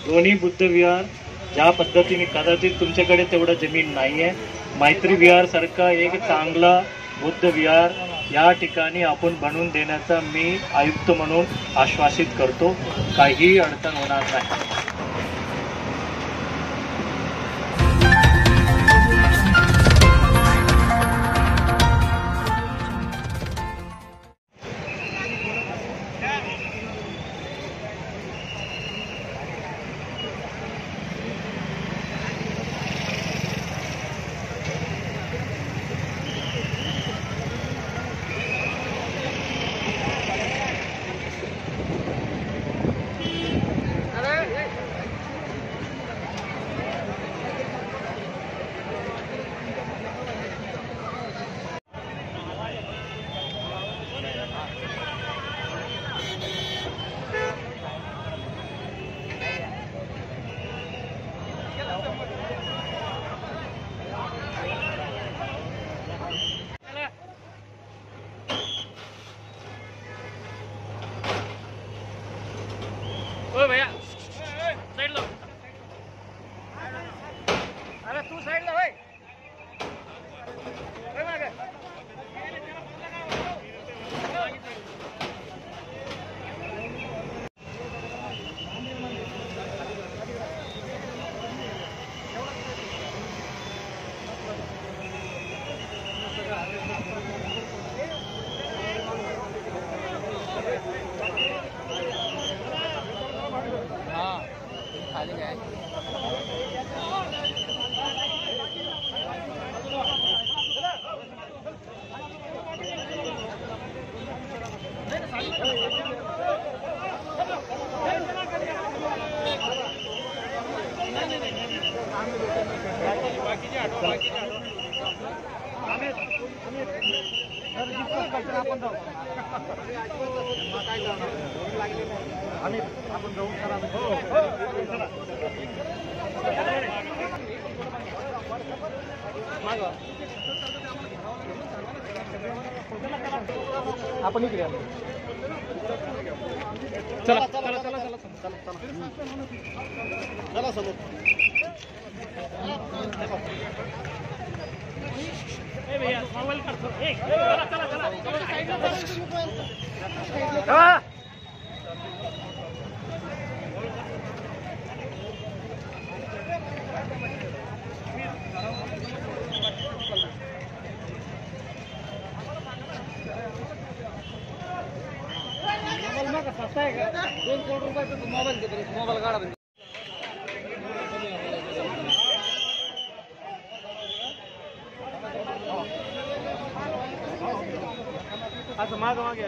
दोन्ही बुद्ध विहार ज्या पद्धतीने, कदाचित तुमच्याकडे तेवढं जमीन नाही आहे, मैत्री विहार सारखा एक चांगला बुद्ध विहार या ठिकाणी आपण बनवून देण्याचा मी आयुक्त म्हणून आश्वासित करतो. काही अडचण होणार नाही. ओ भैया साइड लो. अरे तू साइड लो भाई. आपण इकडे आलो. चला चला चला चला चला समोर. ए भैया मोबाईल करतो. ए चला चला चला साइडला चला. सस्ता है का? 2 करोड़ रुपए तो मोबाइल के मोबाइल गाड़ा बन. असं माग मागे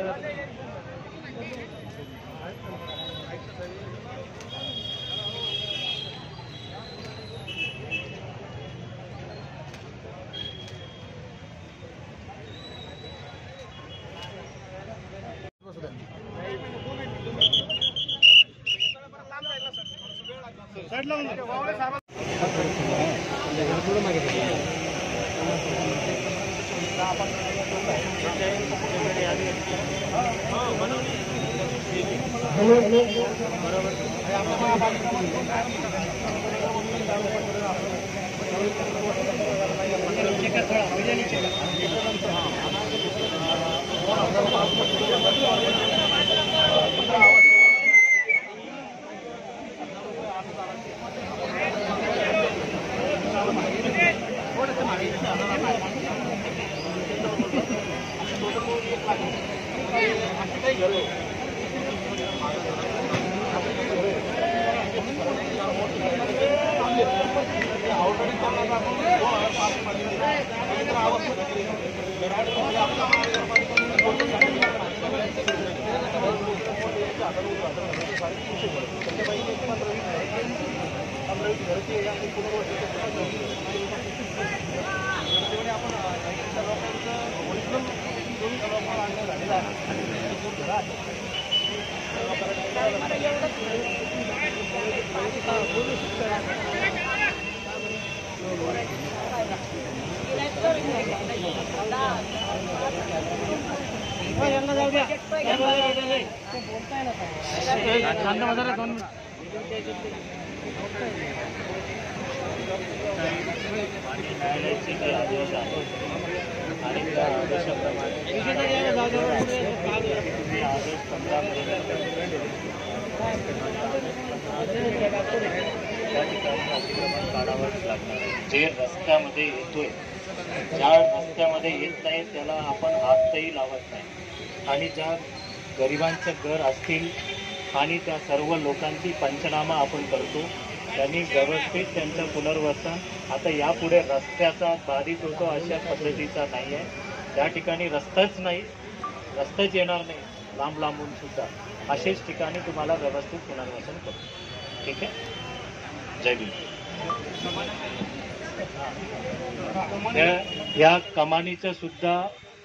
साइड लावून थोडं मागे जाऊ द्या. आणि न्यायालयाचे जे आदेश आहेत आणि त्या आदेशाप्रमाणे तुम्ही ऑगस्ट 15 त्या ठिकाणी अतिक्रमण काढावंच लागणार आहे. जे रस्त्यामध्ये येतोय, ज्या रस्त्यामध्ये येत नाही त्याला आपण हातही लावत नाही. आणि ज्या गरिबांचं घर असतील आणि त्या सर्व लोकांची पंचनामा आपण करतो, त्यांनी व्यवस्थित त्यांचं पुनर्वसन आता यापुढे रस्त्याचा बाधित होतो अशा पद्धतीचा नाही आहे. त्या ठिकाणी रस्ताच नाही, रस्ताच येणार नाही लांब लांबून सुद्धा, असेच ठिकाणी तुम्हाला व्यवस्थित पुनर्वसन करतो. ठीक आहे. जय भीम. या कमानीचं सुद्धा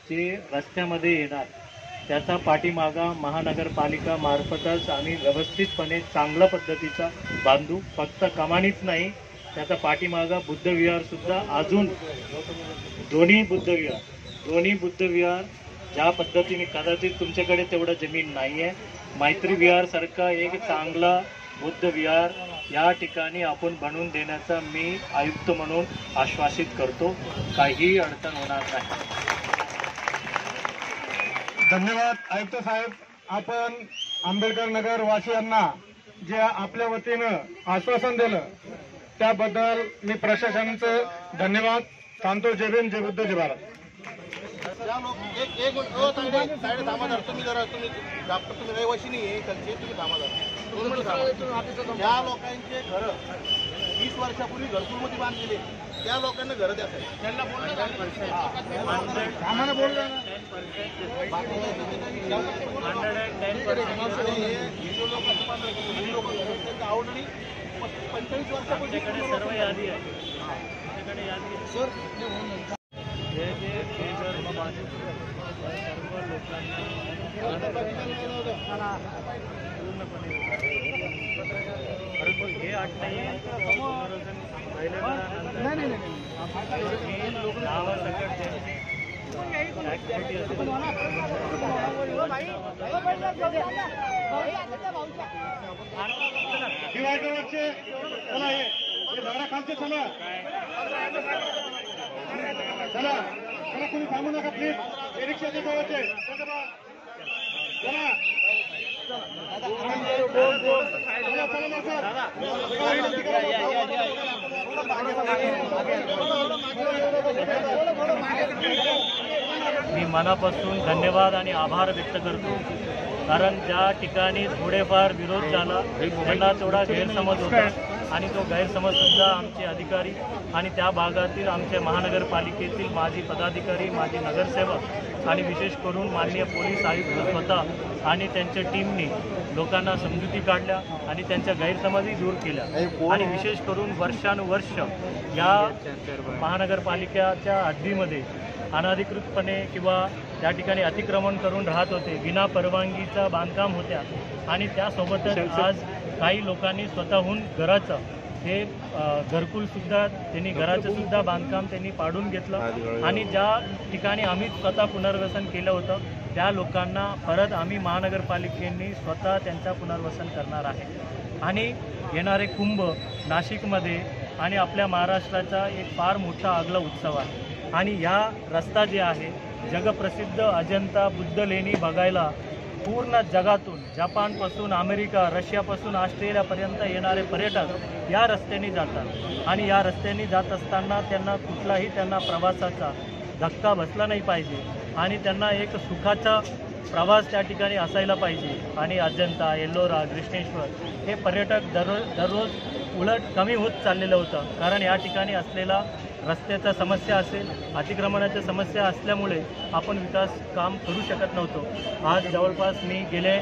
जे रस्त्यामध्ये येणार त्याचा पाठीमागा महानगरपालिका मार्फतच आम्ही व्यवस्थितपणे चांगल्या पद्धतीचा बांधू. फक्त कमानीच नाही, त्याचा पाठीमागा बुद्धविहार सुद्धा अजून दोन्ही बुद्धविहार ज्या पद्धतीने कदाचित तुमच्याकडे तेवढं जमीन नाही आहे, मैत्री विहार सारखा एक चांगला बुद्धविहार या ठिकाणी आपण बनवून देण्याचा मी आयुक्त म्हणून आश्वासित करतो. काही अडचण होणार नाही. धन्यवाद आयुक्त साहेब. आपण आंबेडकर नगर वासियांना जे आपल्या वतीनं आश्वासन दिलं त्याबद्दल मी प्रशासनाचं धन्यवाद सांगतो. जय भीम, जय बुद्ध, जय भारत. तुम्ही रहिवाशी नाही तुम्ही ज्या लोकांचे घर 20 वर्षापूर्वी घरकुलमध्ये बांधलेले त्या लोकांना घर द्या. त्यांना ऑलरेडी 25 वर्षापूर्वी सर्व यादी आहे. सर हे जर बाधित सर्व लोकांना पूर्णपणे हे अट नाही नावासकट ऍक्टिव्हिटी असेल डिवायडरवरचे चला, हे झाडाखालचे चला चला चला, कोणी थांबू नका प्लीज. हे रिक्षाचे जवळचे चला मी मनापासून धन्यवाद आणि आभार व्यक्त करतो. कारण ज्या ठिकाणी थोडेफार विरोध झाला त्यांना थोडा गैरसमज होता आणि तो गैरसमज सुद्धा आमचे अधिकारी आणि त्या भागातील आमच्या महानगरपालिकेतील माजी पदाधिकारी, माजी नगरसेवक आणि विशेष करून माननीय पोलीस आयुक्त स्वतः आणि त्यांच्या टीमने लोकांना समजुती काढल्या आणि त्यांच्या गैरसमजही दूर केल्या. आणि विशेष करून वर्षानुवर्ष या महानगरपालिकेच्या हद्दीमध्ये अनधिकृतपणे किंवा त्या ठिकाणी अतिक्रमण करून राहत होते, विना परवानगीचं बांधकाम होत्या. आणि त्यासोबतच आज काही लोकांनी स्वतःहून घराचं हे घरकुलसुद्धा त्यांनी घराचं सुद्धा बांधकाम त्यांनी पाडून घेतलं. आणि ज्या ठिकाणी आम्ही स्वतः पुनर्वसन केलं होतं त्या लोकांना परत आम्ही महानगरपालिकेने स्वतः त्यांचा पुनर्वसन करणार आहे. आणि येणारे कुंभ नाशिकमध्ये आणि आपल्या महाराष्ट्राचा एक फार मोठा आगला उत्सव आहे. आणि या रस्ता जे आहे जगप्रसिद्ध अजंता बुद्ध लेणी बघायला पूर्ण जगातून, जपानपासून अमेरिका, रशियापासून ऑस्ट्रेलियापर्यंत येणारे पर्यटक या रस्त्याने जातात. आणि या रस्त्याने जात असताना त्यांना कुठलाही प्रवासाचा धक्का बसला नाही पाहिजे आणि त्यांना एक सुखाचा प्रवास त्या ठिकाणी असायला पाहिजे. आणि अजंता, एल्लोरा, कृष्णेश्वर हे पर्यटक दररोज उलट कमी होत चाललेलं होतं. कारण या ठिकाणी असलेला रस्त्याचा समस्या असेल, अतिक्रमणाच्या समस्या असल्यामुळे आपण विकास काम करू शकत नव्हतो. आज जवळपास मी गेले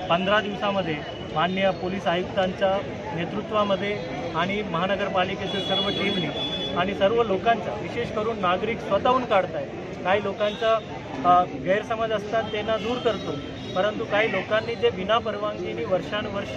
15 दिवसामध्ये माननीय पोलीस आयुक्तांच्या नेतृत्वामध्ये आणि महानगरपालिकेच्या सर्व टीमने आणि सर्व लोकांचा, विशेष करून नागरिक स्वतःहून काढत आहेत. काही लोकांचा गैरसमज असतात त्यांना दूर करतो, परंतु काही लोकांनी जे बिना परवानगीने वर्षानुवर्ष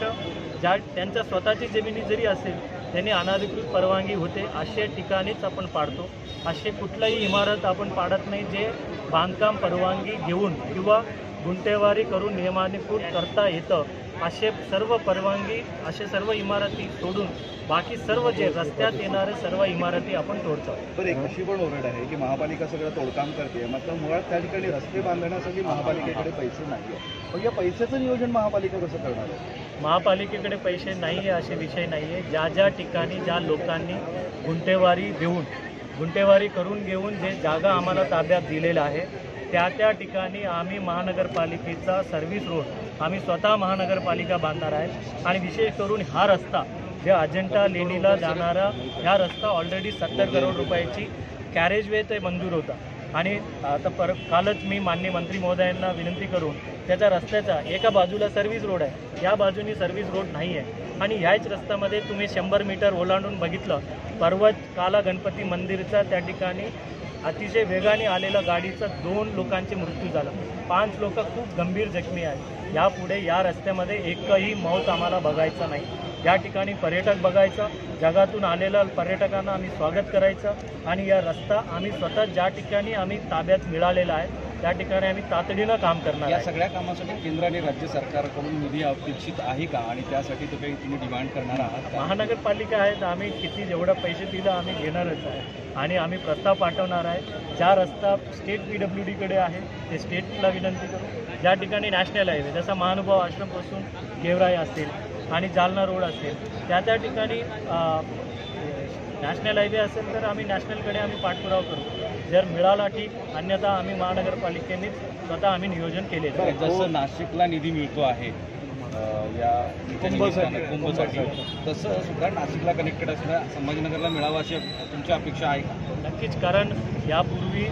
ज्या त्यांच्या स्वतःची जमिनी जरी असेल त्यांनी अनधिकृत परवानगी होते अशा ठिकाणीच आपण पाडतो. असे कुठलाही इमारत आपण पाडत नाही जे बांधकाम परवानगी घेऊन किंवा गुंठेवारी करून नियमानुकूल करता येतं असे सर्व परवानगी, असे सर्व इमारती सोडून बाकी सर्व जे रस्त्यात येणारे सर्व इमारती आपण तोडतो. बरं, एक अशी पण ओरड आहे की महापालिका सगळं तोडकाम करते, मात्र मुळात त्या ठिकाणी रस्ते बांधण्यासाठी महापालिकेकडे पैसे नाही आहे. मग या पैशाचं नियोजन महापालिका कसं करणार आहे? महापालिकेकडे पैसे नाही आहे असे विषय नाही आहे. ज्या ज्या ठिकाणी ज्या लोकांनी गुंठेवारी करून घेऊन जे जागा आम्हाला ताब्यात दिलेलं आहे त्या ठिकाणी आम्ही महानगरपालिकेचा सर्व्हिस रोड आम्ही स्वतः महानगरपालिका बांधणार आहे. आणि विशेष करून हा रस्ता जे अजंठा लेणीला जाणारा ह्या रस्ता ऑलरेडी 70 करोड रुपयाची कॅरेजवे ते मंजूर होता. आणि आता कालच मी माननीय मंत्री महोदयांना विनंती करून त्याच्या रस्त्याचा एका बाजूला सर्व्हिस रोड आहे, या बाजूनी सर्व्हिस रोड नाही आहे. आणि ह्याच रस्त्यामध्ये तुम्ही 100 मीटर ओलांडून बघितलं, पर्वत काला गणपती मंदिरचा त्या ठिकाणी अतिशय वेगाने आलेल्या गाडीचा 2 लोकांचे मृत्यू झाला, 5 लोक खूप गंभीर जखमी आहेत. यापुढे या रस्त्यामध्ये एकही मौत आम्हाला बघायचा नाही. या ठिकाणी पर्यटक बघायचा, जगातून आलेल्या पर्यटकांना आम्ही स्वागत करायचं आणि या रस्ता आम्ही स्वतः ज्या ठिकाणी आम्ही ताब्यात मिळालेला आहे त्या ठिकाणी आम्ही तातडीनं काम करणार. या सगळ्या कामासाठी केंद्र आणि राज्य सरकारकडून निधी अपेक्षित आहे का आणि त्यासाठी तो काही तुम्ही डिमांड करणार आहात? महानगरपालिका आहे तर आम्ही किती जेवढं पैसे दिलं आम्ही घेणारच आहे आणि आम्ही प्रस्ताव पाठवणार आहे. ज्या रस्ता स्टेट PWDकडे आहे ते स्टेटला विनंती करू. ज्या ठिकाणी नॅशनल हायवे जसा महानुभाव आश्रमपासून गेवराई असेल आणि जालना रोड असेल त्या ठिकाणी नॅशनल हायवे असेल तर आम्ही नॅशनलकडे आम्ही पाठपुरावा करू. जर मिळाला ठीक, अन्यथा आम्ही महानगरपालिकेनेच स्वतः आम्ही नियोजन केलेलं आहे. जसं नाशिकला निधी मिळतो आहे या कुंभसाठी, तसं सुद्धा नाशिकला कनेक्टेड असणाऱ्या संभाजीनगरला मिळावं अशी तुमची अपेक्षा आहे का? नक्कीच, कारण यापूर्वी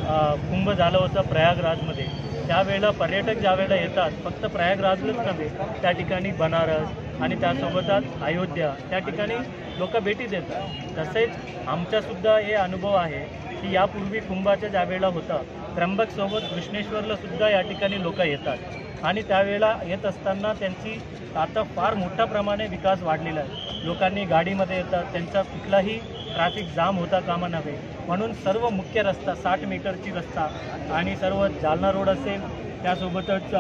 कुंभ झालं होतं प्रयागराजमध्ये. त्यावेळेला पर्यटक ज्यावेळेला येतात फक्त प्रयागराजलाच नव्हे, त्या ठिकाणी बनारस आणि त्यासोबतच अयोध्या त्या ठिकाणी लोक भेटी देतात. तसेच आमचासुद्धा हे अनुभव आहे की यापूर्वी कुंभाच्या ज्यावेळेला होता त्र्यंबकसोबत कृष्णेश्वरला सुद्धा या ठिकाणी लोक येतात आणि त्यावेळेला येत असताना त्यांची आता फार मोठ्या प्रमाणे विकास वाढलेला आहे. लोकांनी गाडीमध्ये येतात, त्यांचा कुठलाही ट्रॅफिक जाम होता कामा नव्हे म्हणून सर्व मुख्य रस्ता 60 मीटरची रस्ता आणि सर्व जालना रोड असेल, त्यासोबतच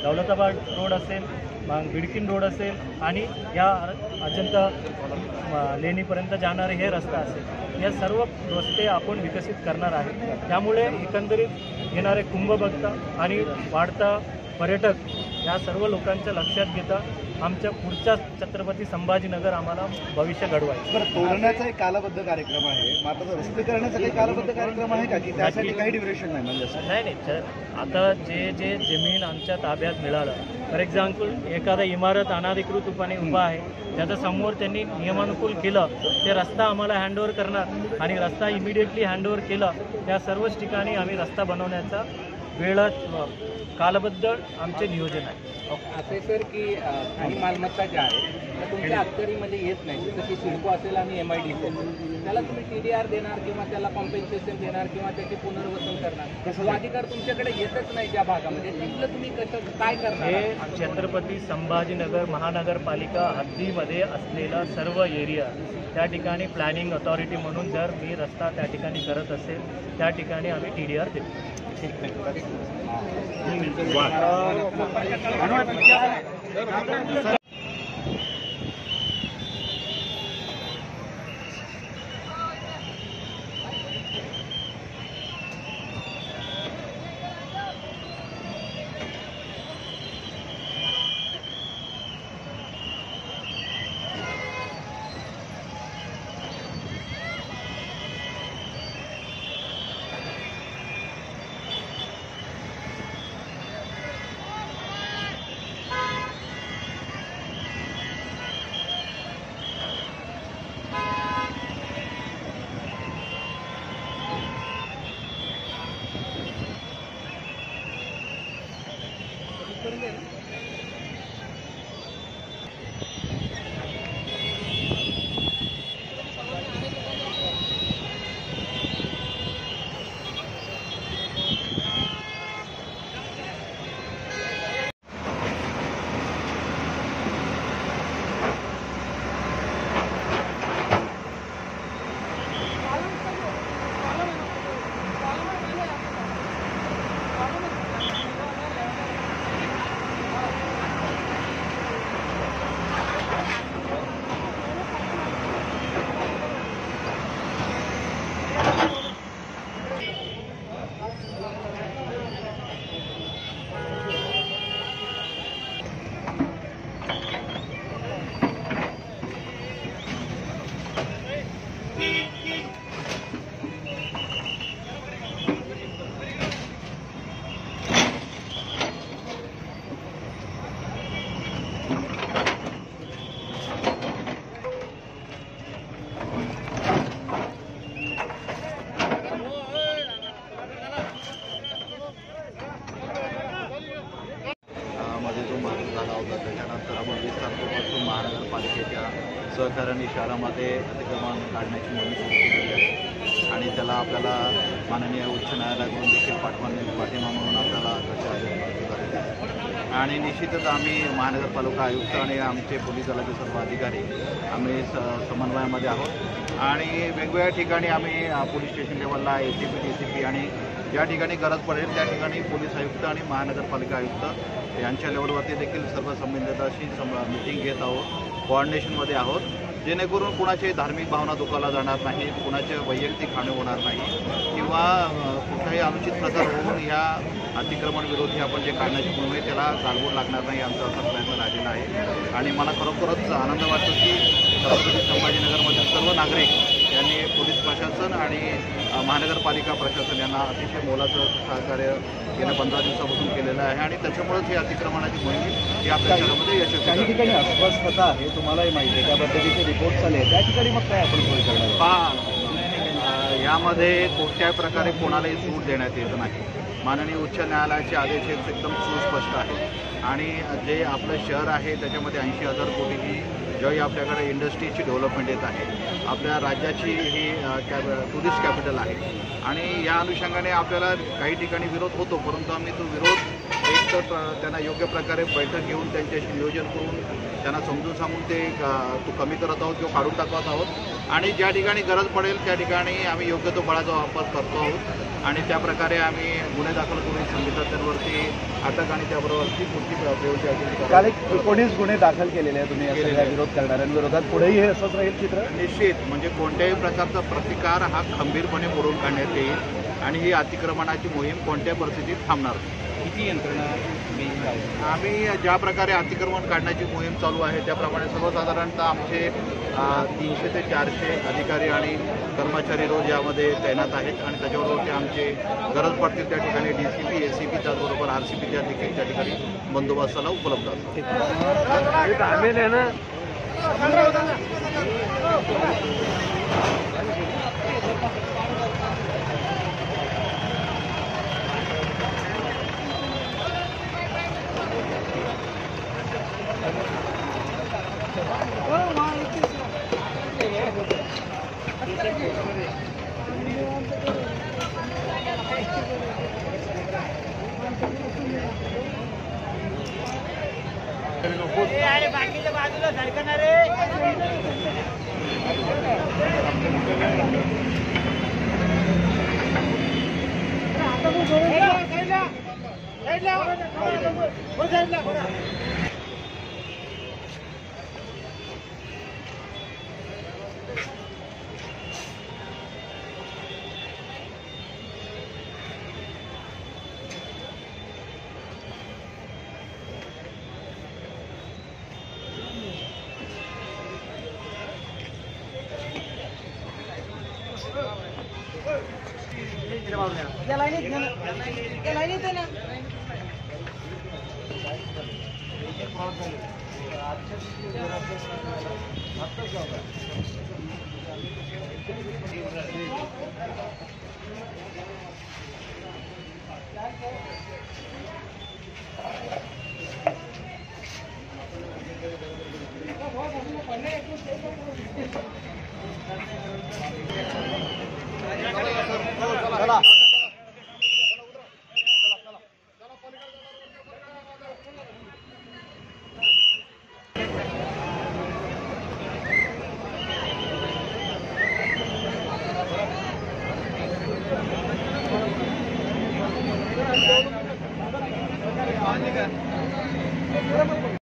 दौलताबाद रोड असेल, मग बिडकीन रोड असेल आणि या अजंता लेणीपर्यंत जाणारे हे रस्ता असेल, या सर्व रस्ते आपण विकसित करणार आहे. त्यामुळे एकंदरीत येणारे कुंभ बघता आणि वाढता पर्यटक या सर्व लोकांच्या लक्षात घेता आमच्या पुढच्या छत्रपती संभाजीनगर आम्हाला भविष्य घडवायचं. बरं, तोडण्याचा एक कालबद्ध कार्यक्रम आहे, मात्र रस्ते करण्याचा काही कालबद्ध कार्यक्रम आहे का की त्यासाठी काही ड्युरेशन नाही? म्हणजे असं नाही, आता जे जमीन आमच्या ताब्यात मिळालं, फॉर एक्झाम्पल एखादा इमारत अनाधिकृतपणे उभा आहे त्याच्या समोर त्यांनी नियमानुकूल केलं, ते रस्ता आम्हाला हँडओव्हर करणार आणि रस्ता इमिडिएटली हँडओव्हर केला त्या सर्वच ठिकाणी आम्ही रस्ता बनवण्याचा कालबद्ध आमचे नियोजन आहे. असे सर की काही मालमत्ता ज्या आहेत त्या तुमच्या अखत्यारीमध्ये येत नाही, जसं की सिडको असेल आणि MIDC त्याला तुम्ही TDR देणार किंवा त्याला कॉम्पेन्सेशन देणार किंवा त्याचे पुनर्वसन करणार, तसं अधिकार तुमच्याकडे येतच नाही त्या भागामध्ये, तिथलं तुम्ही कसं काय करणार? हे छत्रपती संभाजीनगर महानगरपालिका हद्दीमध्ये असलेला सर्व एरिया त्या ठिकाणी प्लॅनिंग अथॉरिटी म्हणून जर मी रस्ता त्या ठिकाणी करत असेल त्या ठिकाणी आम्ही TDR देतो. सहकार्याने शहरामध्ये अतिक्रमण काढण्याची मोहीम सुरू केलेली आहे आणि त्याला आपल्याला माननीय उच्च न्यायालयाकडून देखील पाठिंबा म्हणून आपल्याला तसे आदेश झालेले आहे आणि निश्चितच आम्ही महानगरपालिका आयुक्त आणि आमचे पोलीस दलाचे सर्व अधिकारी आम्ही समन्वयामध्ये आहोत आणि वेगवेगळ्या ठिकाणी आम्ही पोलीस स्टेशन लेवलला ACP DCP आणि ज्या ठिकाणी गरज पडेल त्या ठिकाणी पोलीस आयुक्त आणि महानगरपालिका आयुक्त यांच्या लेवलवरती देखील सर्व संबंधितांशी मीटिंग घेत आहोत, कोऑर्डिनेशनमध्ये आहोत, जेणेकरून कुणाची धार्मिक भावना दुखावला जाणार नाही, कुणाचे वैयक्तिक हानी होणार नाही किंवा कुठलाही अनुचित प्रकार होऊन ह्या अतिक्रमण विरोधी आपण जे काढण्याची मोहीम आहे त्याला गालबोट लागणार नाही आमचा असा प्रयत्न राहिलेला आहे आणि मला खरोखरच आनंद वाटतो की छत्रपती संभाजीनगरमधील सर्व नागरिक यांनी पोलीस प्रशासन आणि महानगरपालिका प्रशासन यांना अतिशय मोलाचं सहकार्य गेल्या 15 दिवसापासून केलेलं आहे आणि त्याच्यामुळेच ही अतिक्रमणाची मोहीम ही आपल्या शहरामध्ये यशस्वी काही ठिकाणी अस्वस्थता आहे, तुम्हालाही माहिती आहे, त्या पद्धतीचे रिपोर्ट आले त्या ठिकाणी मग काय आपण सोय करणार यामध्ये कोणत्याही प्रकारे कोणालाही सूट देण्यात येत नाही. माननीय उच्च न्यायालयाचे आदेश एकदम सुस्पष्ट आहेत आणि जे आपलं शहर आहे त्याच्यामध्ये 80,000 कोटीची ज्यावेळी आपल्याकडे इंडस्ट्रीची डेव्हलपमेंट येत आहे, आपल्या राज्याची ही टुरिस्ट कॅपिटल आहे आणि या अनुषंगाने आपल्याला काही ठिकाणी विरोध होतो, परंतु आम्ही तो विरोध एक तर त्यांना योग्य प्रकारे बैठक घेऊन त्यांच्याशी नियोजन करून त्यांना समजून सांगून ते तो कमी करत आहोत किंवा काढून टाकत आहोत आणि ज्या ठिकाणी गरज पडेल त्या ठिकाणी आम्ही योग्य तो बळाचा वापर करतो आहोत आणि त्याप्रकारे आम्ही गुन्हे दाखल करून संबंधितांवरती अटक आणि त्याबरोबरची पुढची प्रयोजन काल एक 19 गुन्हे दाखल केलेले आहेत तुम्ही या विरोध करणाऱ्यांविरोधात. पुढेही हे असंच राहील चित्र? निश्चित म्हणजे कोणत्याही प्रकारचा प्रतिकार हा खंबीरपणे मोडून काढण्यात येईल आणि ही अतिक्रमणाची मोहीम कोणत्याही परिस्थितीत थांबणार नाही. किती यंत्रणा आम्ही ज्या प्रकारे अतिक्रमण काढण्याची मोहीम चालू आहे त्याप्रमाणे सर्वसाधारणतः आमचे 300 ते 400 अधिकारी आणि कर्मचारी रोज यामध्ये तैनात आहेत आणि त्याच्याबरोबर आमचे गरज पडतील त्या ठिकाणी DCP ACP त्याचबरोबर RCPच्या देखील त्या ठिकाणी बंदोबस्ताला उपलब्ध बाकीच्या बाजूला सरकणार रे. या लाईनीत चला.